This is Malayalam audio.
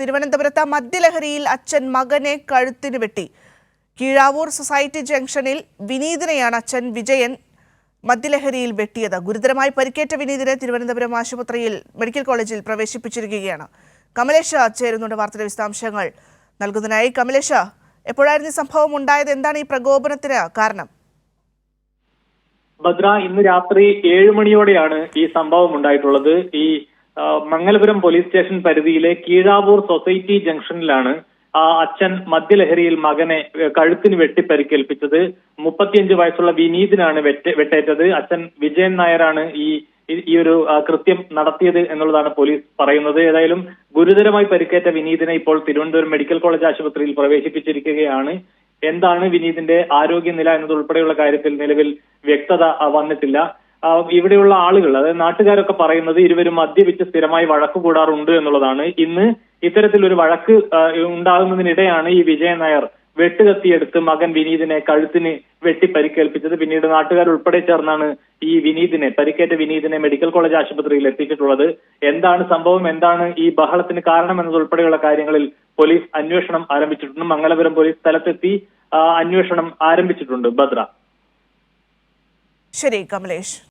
തിരുവനന്തപുരത്ത് മദ്യലഹരിയിൽ അച്ഛൻ മകനെ കഴുത്തിന് വെട്ടി. കീഴാവൂർ സൊസൈറ്റി ജംഗ്ഷനിൽ വിനീതിനെയാണ് അച്ഛൻ വിജയൻ മദ്യലഹരിയിൽ വെട്ടിയത്. ഗുരുതരമായി പരിക്കേറ്റ വിനീതിനെ തിരുവനന്തപുരം ആശുപത്രിയിൽ മെഡിക്കൽ കോളേജിൽ പ്രവേശിപ്പിച്ചിരിക്കുകയാണ്. കമലേഷ് ചേരുന്നുണ്ട് വാർത്തയുടെ വിശദാംശങ്ങൾ നൽകുന്നതിനായി. കമലേഷ്, എപ്പോഴായിരുന്നു ഈ സംഭവം ഉണ്ടായത്? എന്താണ് ഈ പ്രകോപനത്തിന് കാരണം? ഭദ്ര, ഇന്ന് രാത്രി 7 മണിയോടെയാണ് ഈ സംഭവം ഉണ്ടായിട്ടുള്ളത്. ഈ മംഗലപുരം പോലീസ് സ്റ്റേഷൻ പരിധിയിലെ കീഴാവൂർ സൊസൈറ്റി ജംഗ്ഷനിലാണ് അച്ഛൻ മദ്യലഹരിയിൽ മകനെ കഴുത്തിന് വെട്ടി പരിക്കേൽപ്പിച്ചത്. 35 വയസ്സുള്ള വിനീതിനാണ് വെട്ടേറ്റത്. അച്ഛൻ വിജയൻ നായരാണ് ഈ ഒരു കൃത്യം നടത്തിയത് എന്നുള്ളതാണ് പോലീസ് പറയുന്നത്. ഏതായാലും ഗുരുതരമായി പരിക്കേറ്റ വിനീതിനെ ഇപ്പോൾ തിരുവനന്തപുരം മെഡിക്കൽ കോളേജ് ആശുപത്രിയിൽ പ്രവേശിപ്പിച്ചിരിക്കുകയാണ്. എന്താണ് വിനീതിന്റെ ആരോഗ്യനില എന്നതുൾപ്പെടെയുള്ള കാര്യത്തിൽ നിലവിൽ വ്യക്തത വന്നിട്ടില്ല. ഇവിടെയുള്ള ആളുകൾ, അതായത് നാട്ടുകാരൊക്കെ പറയുന്നത് ഇരുവരും മദ്യപിച്ച് സ്ഥിരമായി വഴക്ക് കൂടാറുണ്ട് എന്നുള്ളതാണ്. ഇന്ന് ഇത്തരത്തിലൊരു വഴക്ക് ഉണ്ടാകുന്നതിനിടെയാണ് ഈ വിജയൻ നായർ വെട്ടുകത്തിയെടുത്ത് മകൻ വിനീതിനെ കഴുത്തിന് വെട്ടി പരിക്കേൽപ്പിച്ചത്. പിന്നീട് നാട്ടുകാർ ഉൾപ്പെടെ ചേർന്നാണ് ഈ പരിക്കേറ്റ വിനീതിനെ മെഡിക്കൽ കോളേജ് ആശുപത്രിയിൽ എത്തിച്ചിട്ടുള്ളത്. എന്താണ് സംഭവം, എന്താണ് ഈ ബഹളത്തിന് കാരണം എന്നതുൾപ്പെടെയുള്ള കാര്യങ്ങളിൽ പോലീസ് അന്വേഷണം ആരംഭിച്ചിട്ടുണ്ട്. മംഗലപുരം പോലീസ് സ്ഥലത്തെത്തി അന്വേഷണം ആരംഭിച്ചിട്ടുണ്ട്. ഭദ്ര. ശരി കമലേഷ്.